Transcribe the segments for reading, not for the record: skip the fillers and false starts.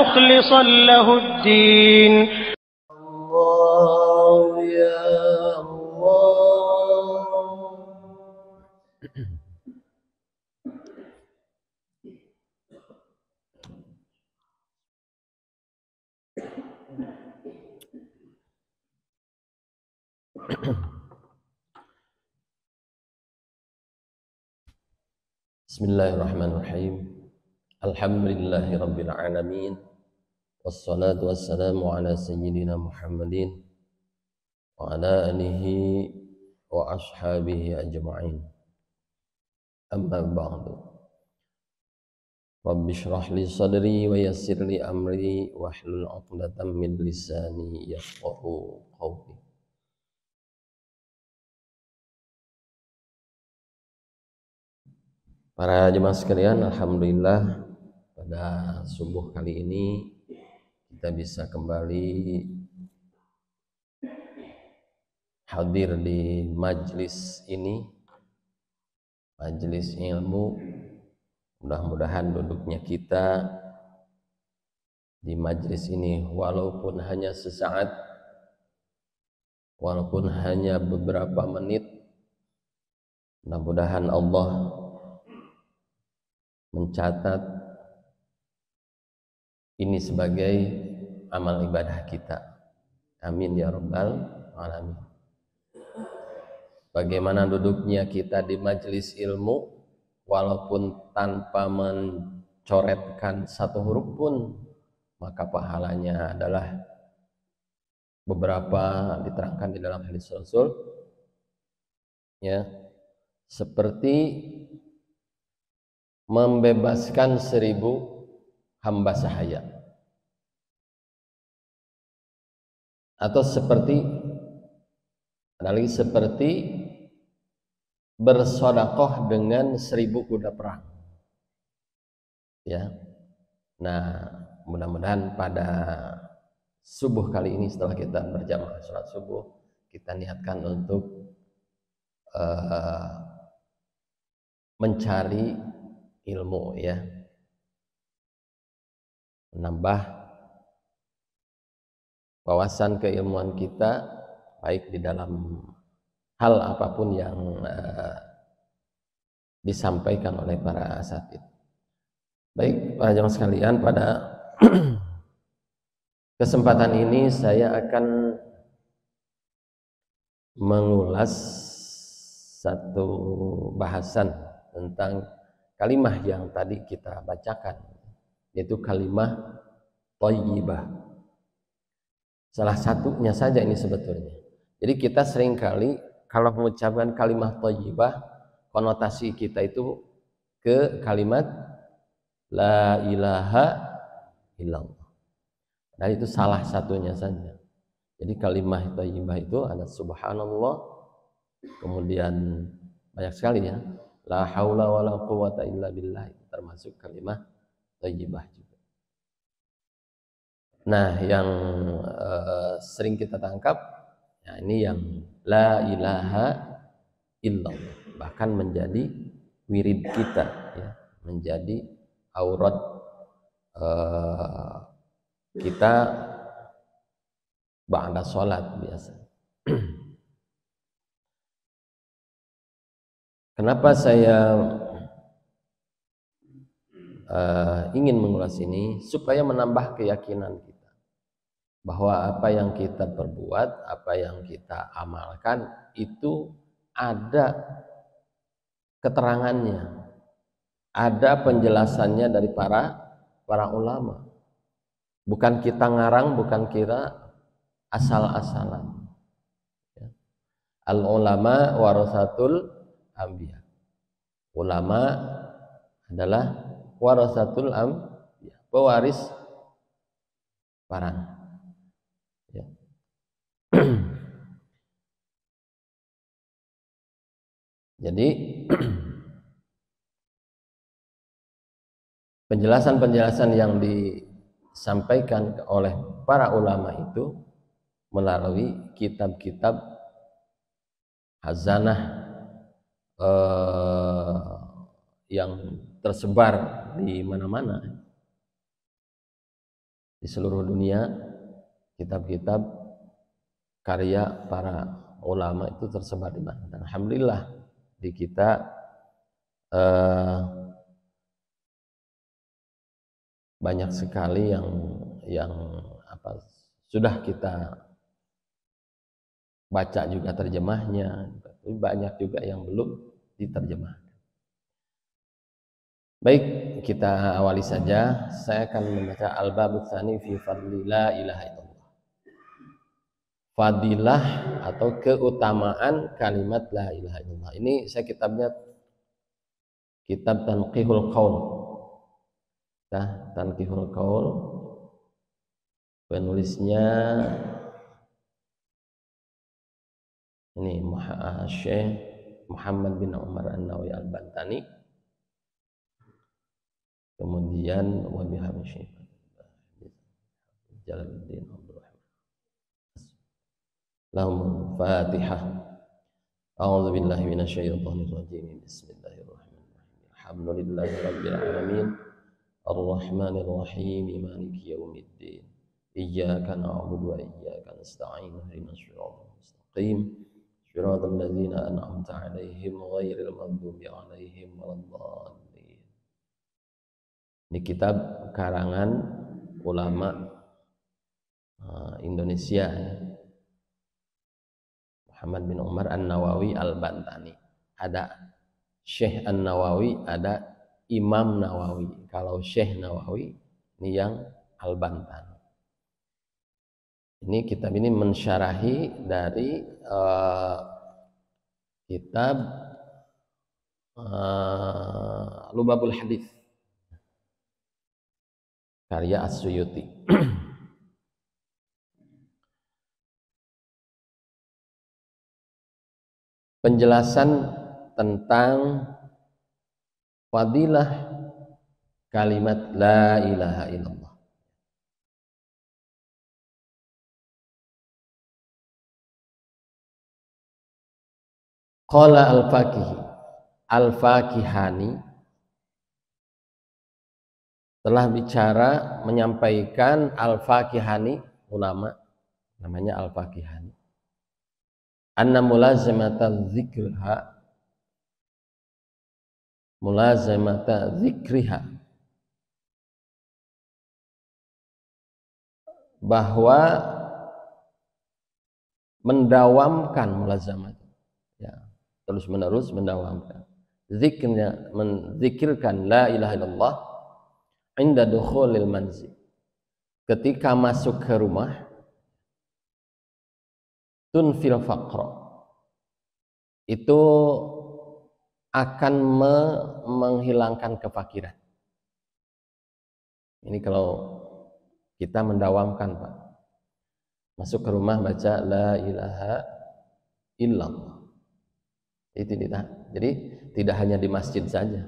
مخلصا له الدين. الله يا الله. Bismillahirrahmanirrahim. Alhamdulillahi rabbil alamin. Wassalatu wassalamu ala sayyidina Muhammadin wa ala alihi wa ashabihi ajma'in. Amma ba'du. Rabbi shrah li sadri wa yassir li amri wahlul 'uqdatam min lisani yafqahu qawli. Para jemaah sekalian, alhamdulillah pada subuh kali ini kita bisa kembali hadir di majlis ini, majlis ilmu. Mudah-mudahan duduknya kita di majlis ini walaupun hanya sesaat, walaupun hanya beberapa menit, mudah-mudahan Allah mencatat ini sebagai amal ibadah kita. Amin ya rabbal alamin. Bagaimana duduknya kita di majelis ilmu walaupun tanpa mencoretkan satu huruf pun, maka pahalanya adalah beberapa diterangkan di dalam hadis Rasul, ya, seperti membebaskan 1000 hamba sahaya, atau seperti bersodakoh dengan 1000 kuda perang, ya. Nah, mudah-mudahan pada subuh kali ini setelah kita berjamaah sholat subuh, kita niatkan untuk mencari ilmu, ya, menambah wawasan keilmuan kita baik di dalam hal apapun yang disampaikan oleh para asatidz. Baik, para jemaah sekalian, pada kesempatan ini saya akan mengulas satu bahasan tentang kalimah yang tadi kita bacakan, yaitu kalimah thayyibah. Salah satunya saja ini sebetulnya. Jadi kita seringkali kalau mengucapkan kalimah thayyibah, konotasi kita itu ke kalimat la ilaha illallah. Dan itu salah satunya saja. Jadi kalimah thayyibah itu ada subhanallah, kemudian banyak sekali, ya, la haula wala quwata illa billah, termasuk kalimah thayyibah juga. Nah, yang sering kita tangkap, ya, ini yang la ilaha illallah, bahkan menjadi wirid kita, ya, menjadi aurat kita ba'da sholat biasa. Kenapa saya ingin mengulas ini? Supaya menambah keyakinan kita bahwa apa yang kita perbuat, apa yang kita amalkan itu ada keterangannya, ada penjelasannya dari para ulama. Bukan kita ngarang, bukan kira asal-asalan. Al ulama warasatul anbiya. Ulama adalah warasatul anbiya, pewaris para. Ya. Jadi penjelasan-penjelasan yang disampaikan oleh para ulama itu melalui kitab-kitab hazanah yang tersebar di mana-mana. di seluruh dunia, kitab-kitab karya para ulama itu tersebar di mana. Dan alhamdulillah di kita banyak sekali yang sudah kita baca juga terjemahnya, tapi banyak juga yang belum diterjemahkan. Baik, kita awali saja. Saya akan membaca Al-Bab Tsani fi fadli la ilaha illallah. Fadilah atau keutamaan kalimat la ilaha illallah. Ini saya kitabnya kitab Tanqihul Qaul. Nah, Tanqihul Qaul, penulisnya ini Syekh Muhammad bin Umar An-Nawawi Al-Bantani. Kemudian Wabihabi Syekh Jalaluddin Abdul Rahman. Lahum Fatihah. A'udzu billahi minasyaitonir rajim. Bismillahirrahmanirrahim. Alhamdulillahi rabbil alamin. Ar-Rahmanir Rahim. Maliki yaumiddin. Iyyaka na'budu wa iyyaka nasta'in. Ihdinas siratal mustaqim. Siratal ladzina an'amta 'alaihim ghairil maghdubi 'alaihim waladdallin. Ini kitab karangan ulama Indonesia, Muhammad bin Umar An-Nawawi Al-Bantani. Ada Syekh An-Nawawi, ada Imam Nawawi. Kalau Syekh Nawawi ini yang Al-Bantani. Ini kitab ini mensyarahi dari kitab Lubabul Hadits karya As-Suyuti. Penjelasan tentang fadilah kalimat la ilaha illallah. Qala Al-Fakihani telah bicara menyampaikan Al-Fakihani, ulama namanya Al-Fakihani, anna mulazamata dzikriha, bahwa mendawamkan mulazamat, ya, terus menerus mendawamkan zikirnya, menzikirkan la ilaha illallah inda dukhulil manzil, ketika masuk ke rumah, tunfil faqra, itu akan menghilangkan kefakiran. Ini kalau kita mendawamkan, Pak, masuk ke rumah baca la ilaha illallah. Jadi tidak hanya di masjid saja.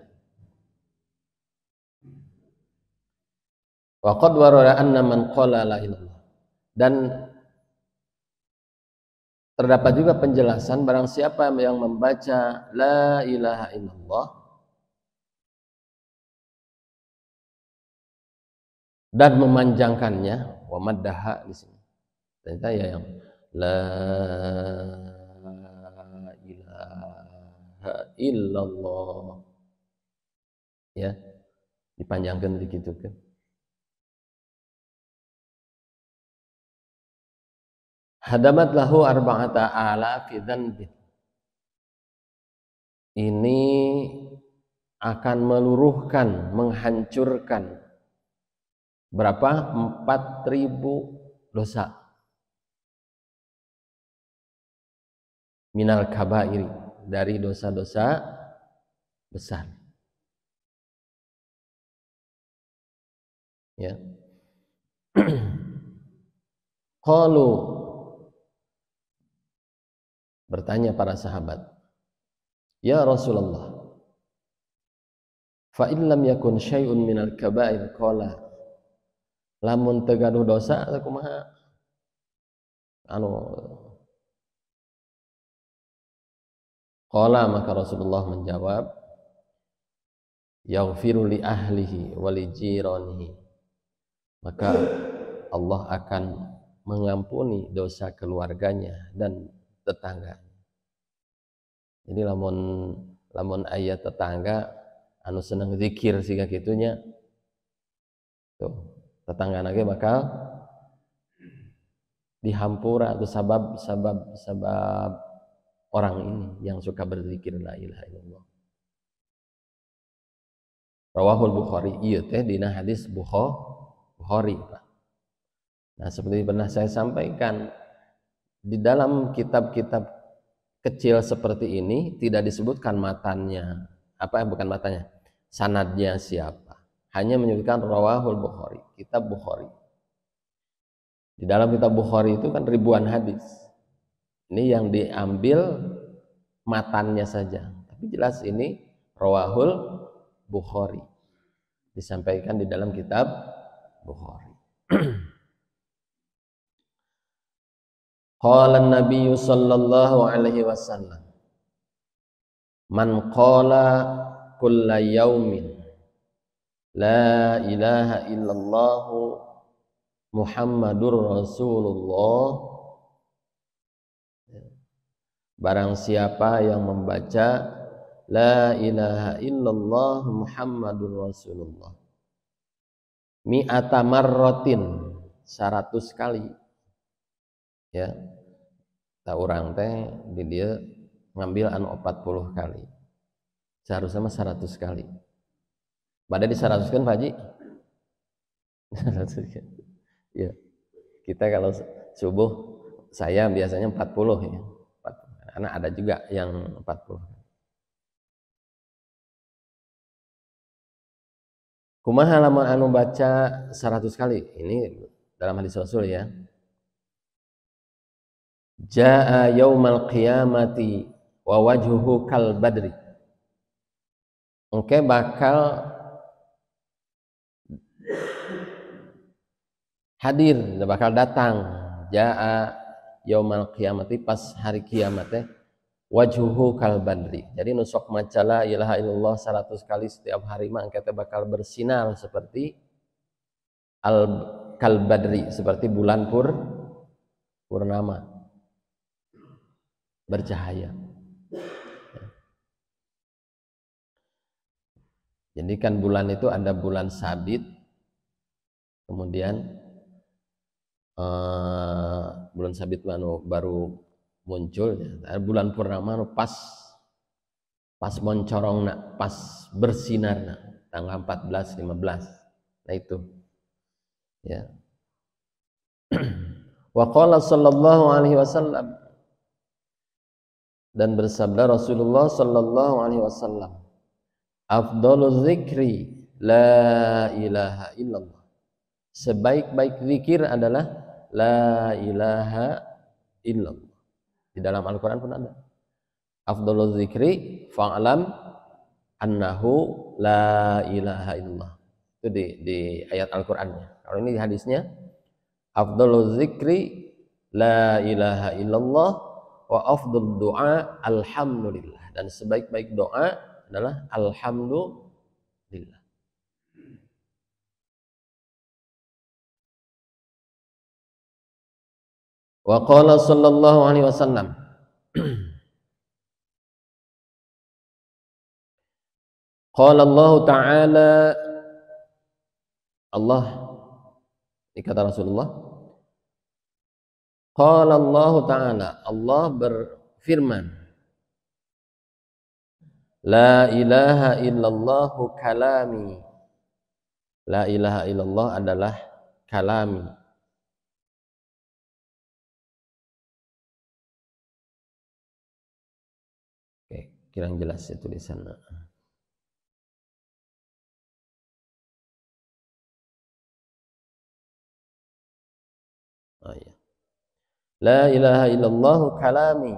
Wa qad warada anna man qala la ilallah, dan terdapat juga penjelasan barang siapa yang membaca la ilaha illallah dan memanjangkannya, wa maddaha di sini. Ternyata ya yang la ilaha illallah, ya, dipanjangkan begitu kan. Hadamat lahu arba'ata alafi dzanbin. Ini akan meluruhkan, menghancurkan berapa? 4.000 dosa. Minal kabairi, dari dosa-dosa besar. Ya. Qalu, bertanya para sahabat, ya Rasulullah, fa in lam yakun syai'un minal kaba'ir, qala, lamun tegaduh dosa kumaha? Qala, maka Rasulullah menjawab, yaghfiru li ahlihi wa li jiranihi, maka Allah akan mengampuni dosa keluarganya dan tetangganya. Jadi lamun ayat tetangga anu seneng zikir siga kitunya tuh tetangga lagi bakal dihampura atau sabab orang ini yang suka berzikir la ilaha illallah. Rawahul Bukhari, iya teh dina hadis Bukhari, Pak. Nah, seperti pernah saya sampaikan, di dalam kitab-kitab kecil seperti ini tidak disebutkan matannya, bukan matanya, sanadnya siapa. Hanya menyebutkan rawahul Bukhari, kitab Bukhari. Di dalam kitab Bukhari itu kan ribuan hadis. Ini yang diambil matannya saja. Tapi jelas ini rawahul Bukhari. Disampaikan di dalam kitab Bukhari. Qala an-nabiy sallallahu alaihi wasallam, man qala kulla yaumin la ilaha illallah Muhammadur Rasulullah, barang siapa yang membaca la ilaha illallah Muhammadur Rasulullah mi'ata marratin 100 kali, ya tak orang teh di dia ngambil anu 40 kali, seharusnya mah 100 kali. Pada di 100 kan Pak Haji? 100 kan? Ya, kita kalau subuh saya biasanya 40 ya, 40. Karena ada juga yang 40. Kumaha lamun anu baca 100 kali, ini dalam hadis Rasul ya. Jaa yaumal qiyamati wa wajhuhu kal badri. Engke bakal hadir, bakal datang. Jaa yaumal qiyamati, pas hari kiamat teh, wajhuhu kal badri. Jadi nusok maca la ilaha illallah 100 kali setiap hari mah engke teh bakal bersinar seperti kal badri, seperti bulan purnama. Bercahaya. Jadi kan bulan itu ada bulan sabit, kemudian bulan sabit baru muncul, ya. Bulan purnama pas moncorong, pas bersinar tanggal 14 15. Nah itu. Ya. Wa qala sallallahu alaihi wasallam, dan bersabda Rasulullah sallallahu alaihi wasallam, afdhaluz zikri la ilaha illallah. Sebaik-baik zikir adalah la ilaha illallah. Di dalam Al-Qur'an pun ada. Afdhaluz zikri fa'lam annahu la ilaha illallah. Itu di ayat Al-Qur'annya. Kalau ini di hadisnya, afdhaluz zikri la ilaha illallah wa afdhal doa alhamdulillah, dan sebaik-baik doa adalah alhamdulillah. Wa qala sallallahu alaihi wasallam, qala Allah ta'ala, Allah, dikata Rasulullah, qala Allah ta'ala, Allah berfirman, la ilaha illallah kalami, la ilaha illallah adalah kalami. Oke, kurang jelas itu di sana. Oh ya. La ilaha illallah kalami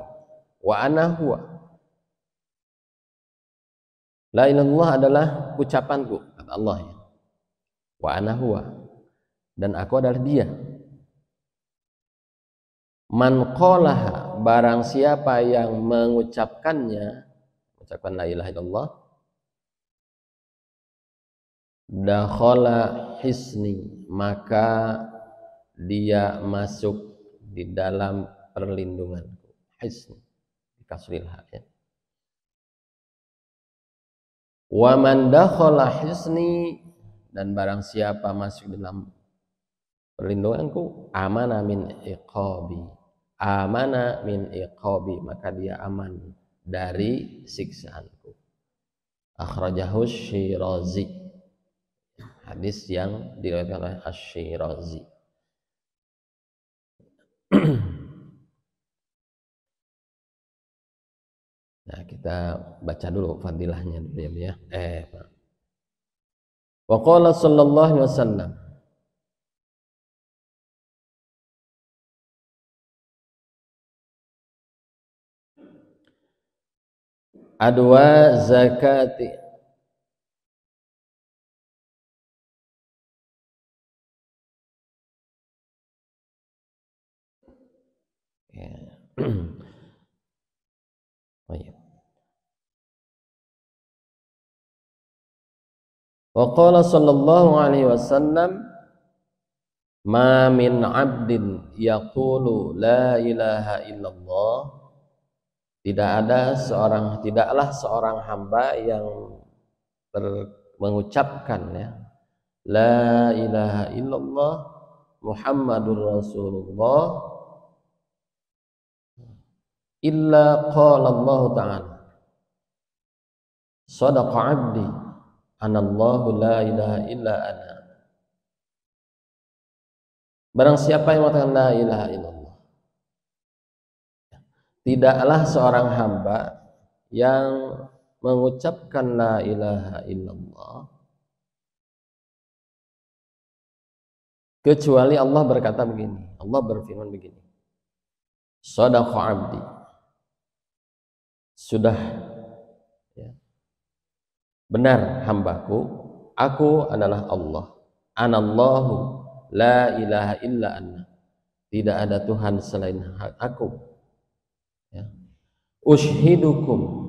wa ana huwa. La ilallah adalah ucapanku, kata Allah ya. Wa ana huwa, dan aku adalah dia. Man qalaha, barang siapa yang mengucapkannya, mengucapkan la ilaha illallah, dakhala hisni, maka dia masuk di dalam perlindunganku. Hisni dikasril ha ya. Wa man dakhala hisni, dan barang siapa masuk dalam perlindunganku, amana min iqabi. Amana min iqabi, maka dia aman dari siksaanku. Akhrajahu Syirazi. Hadis yang diriwayatkan oleh Asy-Syirazi. Nah, kita baca dulu fadilahnya dulu ya. Wa qala sallallahu alaihi wasallam, adwa zakati ya. Oh iya. Wa qala sallallahu alaihi wasallam, ma min 'abdin yaqulu la ilaha illallah, tidaklah seorang hamba yang mengucapkan ya, la ilaha illallah Muhammadur Rasulullah, illa qala Allah ta'ala, sadaqa 'abdi anallahu la ilaha illa ana. Barang siapa yang mengatakan la ilaha illallah, tidaklah seorang hamba yang mengucapkan la ilaha illallah kecuali Allah berkata begini, Allah berfirman begini, sadaqa 'abdi, sudah ya, benar hambaku, aku adalah Allah, anallahu la ilaha illa anna, tidak ada Tuhan selain aku ya. Ushhidukum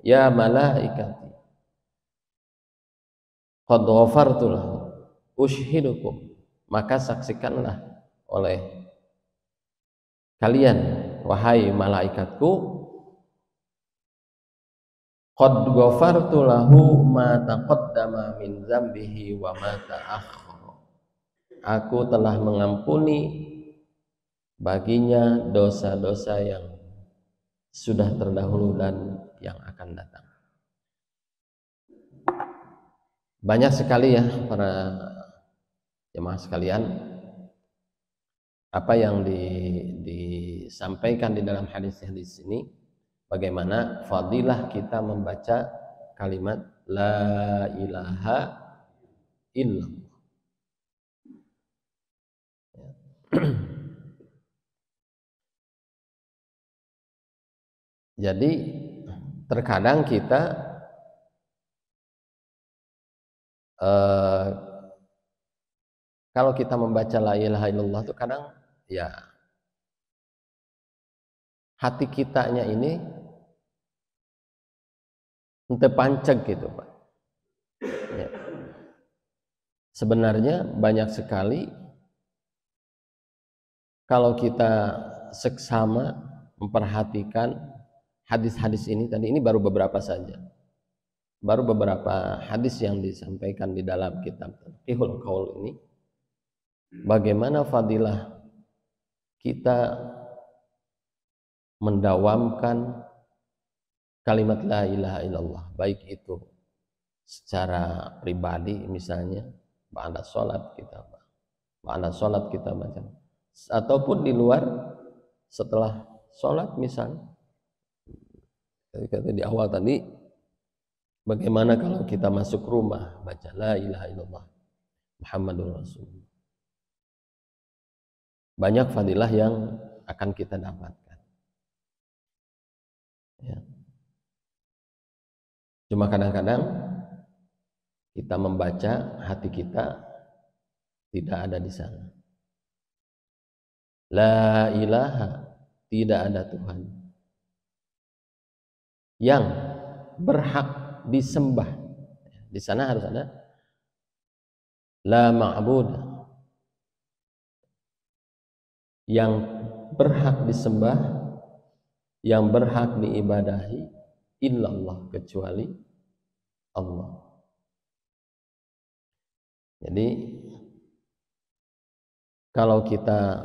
ya malaikati qad ghafartu lahu, ushhidukum, maka saksikanlah oleh kalian wahai malaikatku, qad ghafartu lahu ma taqaddama min dzambihi wa ma ta'akhkhara, aku telah mengampuni baginya dosa-dosa yang sudah terdahulu dan yang akan datang. Banyak sekali ya para jemaah sekalian apa yang disampaikan di dalam hadis-hadis ini, bagaimana fadilah kita membaca kalimat la ilaha illallah. Jadi terkadang kita kalau kita membaca la ilaha illallah itu kadang ya hati kitanya ini terpanceg gitu Pak ya. Sebenarnya banyak sekali kalau kita seksama memperhatikan hadis-hadis ini, tadi ini baru beberapa saja, baru beberapa hadis yang disampaikan di dalam kitab Fiqhul Qaul ini, bagaimana fadilah kita mendawamkan kalimat la ilaha illallah, baik itu secara pribadi misalnya ba'da sholat kita baca, ataupun di luar setelah sholat misalnya. Kata di awal tadi, bagaimana kalau kita masuk rumah baca la ilaha illallah Muhammadur Rasulullah, banyak fadilah yang akan kita dapatkan ya. Cuma kadang-kadang kita membaca, hati kita tidak ada di sana. La ilaha, tidak ada Tuhan yang berhak disembah. Di sana harus ada la ma'bud, yang berhak disembah, yang berhak diibadahi, illallah, kecuali Allah. Jadi kalau kita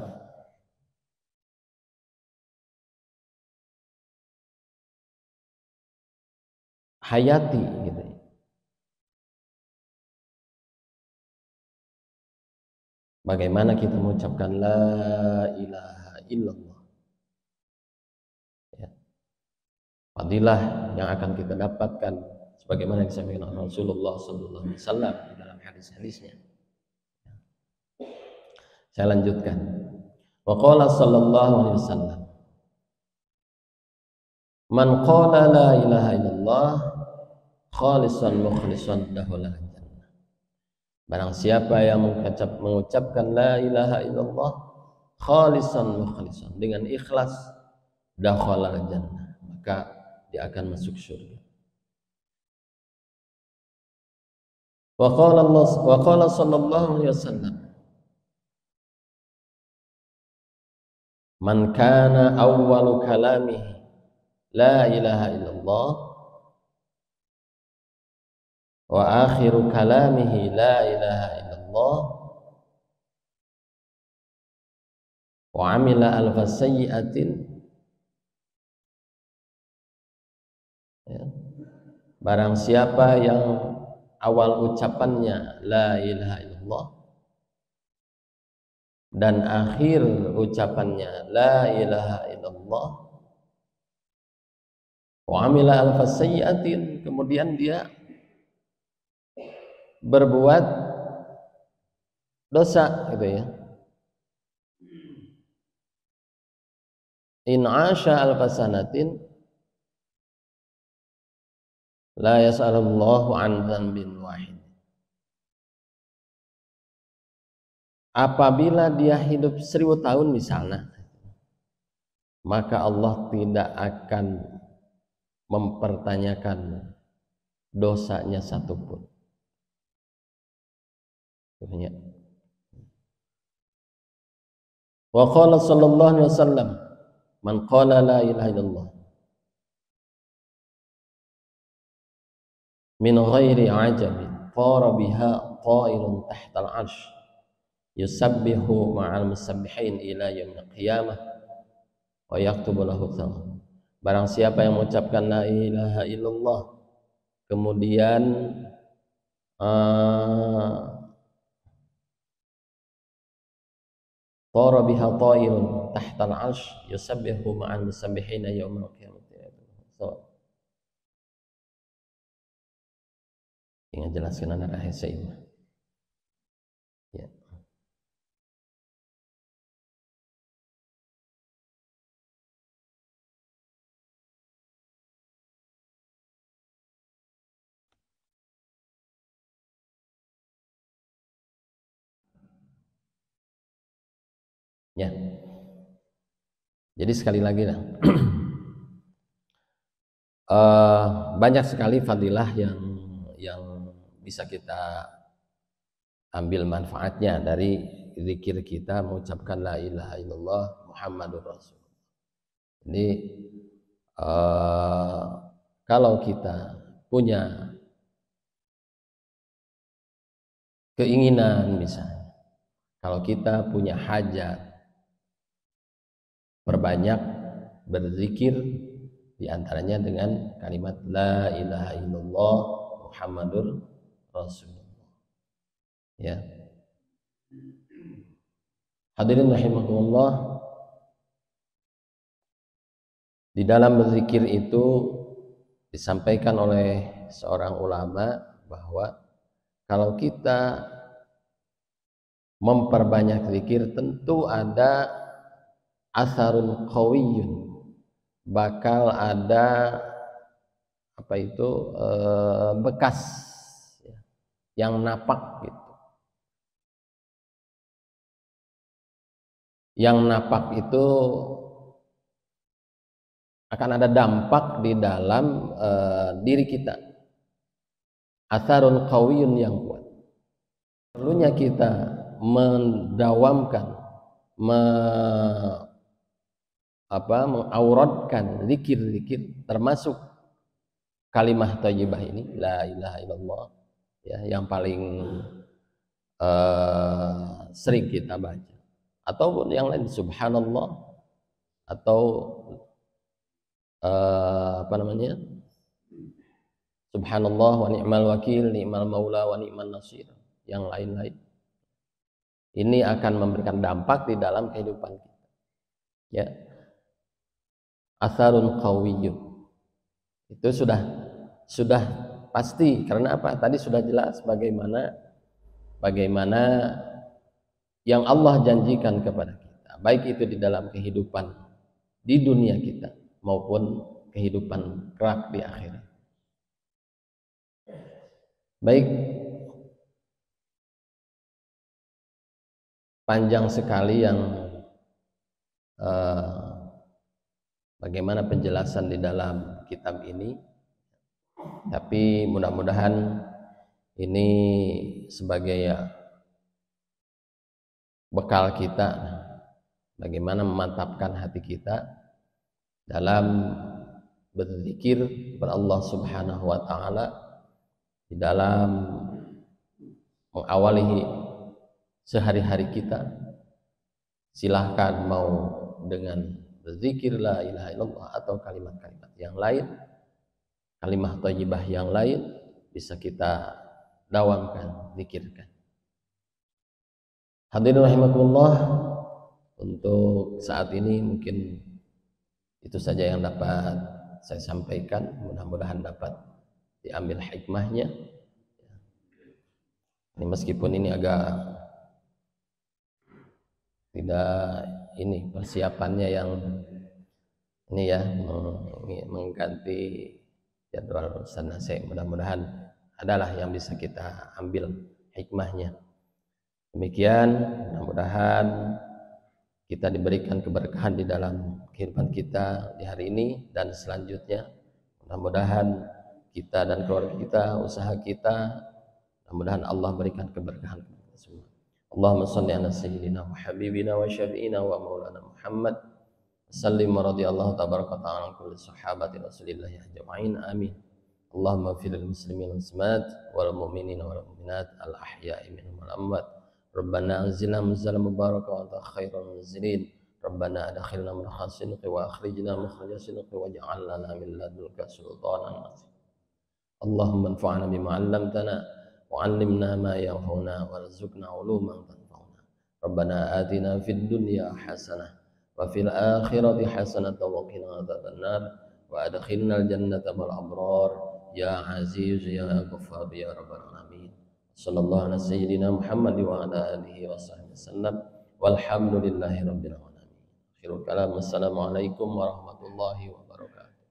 hayati gitu, bagaimana kita mengucapkan la ilaha illallah, ya, fadilah yang akan kita dapatkan sebagaimana yang disampaikan Rasulullah sallallahu alaihi wasallam dalam hadis-hadisnya. Saya lanjutkan. Wa qala sallallahu alaihi wasallam, man qala la ilaha illallah khalisan mukhlisan lahul jannah. Barang siapa yang mengucapkan la ilaha illallah khalisan mukhlisan, dengan ikhlas, dakhala jannah, maka dia akan masuk surga. Wa qala sallallahu alaihi wasallam, man kana awwalu kalamihi la ilaha illallah wa akhiru kalamihi la ilaha illallah wa amila alfa sayyi'atin, ya, barang siapa yang awal ucapannya la ilaha illallah dan akhir ucapannya la ilaha illallah wa amila alfa sayyi'atin, kemudian dia berbuat dosa gitu ya, in asha alfa sanatin la yas'alullahu an dzambin wahid, apabila dia hidup 1000 tahun misalnya, maka Allah tidak akan mempertanyakan dosanya satupun. Wa qala sallallahu alaihi wasallam, man qala la ilaha illallah min ghairi ajabin tara biha ta'irun tahtal 'arsy yusabbihu ma'al musabbihin ila yaumil qiyamah wa yaktubu lahu thawab. Barang siapa yang mengucapkan la ilaha illallah kemudian tara biha ta'irun tahtal 'arsy yusabbihu ma'al musabbihin yaumil qiyamah. Ingat jelaskan anak rahasia ini. Ya. Ya. Jadi sekali lagi lah, banyak sekali fadilah yang bisa kita ambil manfaatnya dari zikir kita mengucapkan la ilaha illallah Muhammadur Rasul. Jadi kalau kita punya keinginan, misalnya kalau kita punya hajat, perbanyak berzikir, diantaranya dengan kalimat la ilaha illallah Muhammadur Rasulullah. Ya. Hadirin rahimakumullah, di dalam berzikir itu disampaikan oleh seorang ulama bahwa kalau kita memperbanyak zikir tentu ada asarun qawiyyun, bakal ada bekas ya, yang napak gitu. Yang napak itu akan ada dampak di dalam diri kita, asarun qawiyyun yang kuat. perlunya kita mendawamkan, mengauratkan zikir-zikir, termasuk kalimah thayyibah ini, la ilaha illallah, ya, yang paling sering kita baca, ataupun yang lain, subhanallah, atau subhanallah wa ni'mal wakil, ni'mal maula wa ni'mal nasir, yang lain-lain. Ini akan memberikan dampak di dalam kehidupan kita, ya. Asarun qawiyyun, itu sudah pasti. Karena apa? Tadi sudah jelas bagaimana yang Allah janjikan kepada kita, baik itu di dalam kehidupan di dunia kita maupun kehidupan kelak di akhirat. Baik, panjang sekali yang bagaimana penjelasan di dalam kitab ini, tapi mudah-mudahan ini sebagai bekal kita bagaimana memantapkan hati kita dalam berzikir kepada Allah Subhanahu wa taala, di dalam mengawali sehari-hari kita. Silahkan mau dengan berzikir la ilaha illallah atau kalimat-kalimat yang lain, kalimah thayyibah yang lain, bisa kita dawamkan, zikirkan. Hadirin rahimakumullah, untuk saat ini mungkin itu saja yang dapat saya sampaikan. Mudah-mudahan dapat diambil hikmahnya. Ini meskipun ini agak tidak ini persiapannya yang ini ya, mengganti jadwal sanase, mudah-mudahan adalah yang bisa kita ambil hikmahnya. Demikian, mudah-mudahan kita diberikan keberkahan di dalam kehidupan kita di hari ini dan selanjutnya. Mudah-mudahan kita dan keluarga kita, usaha kita, mudah-mudahan Allah berikan keberkahan kepada kita semua. Allahumma shalli ala sayyidina wa habibina wa syafi'ina wa maulana Muhammad sallim radhiyallahu tabaraka ta'ala an kulli sahabati Rasulillah ajma'in, amin. Allahumma fil muslimin wal muslimat wal mu'minina wal mu'minat al ahya'i minhum wal amwat. Rabbana anzilna munzalan mubaraka wa anta khairul munzilin. Rabbana adkhilna mudkhala sidqi wa akhrijna mukhraja sidqi waj'al lana min ladunka sultanan nasir. Allahumma anfa'na bima 'allamtana wa 'allimna ma yanfa'una warzuqna 'uluman tanfa'una. Rabbana atina fid dunya hasanah wa fil akhirati hasanatan wa qina adzabannar wa adkhilnal jannata mal abrar ya aziz ya ghaffar ya rabbal alamin. Sallallahu ala sayyidina Muhammad wa ala alihi wa sahbihi wasallam walhamdulillahi rabbil alamin. Akhirul kalam, assalamualaikum warahmatullahi wabarakatuh.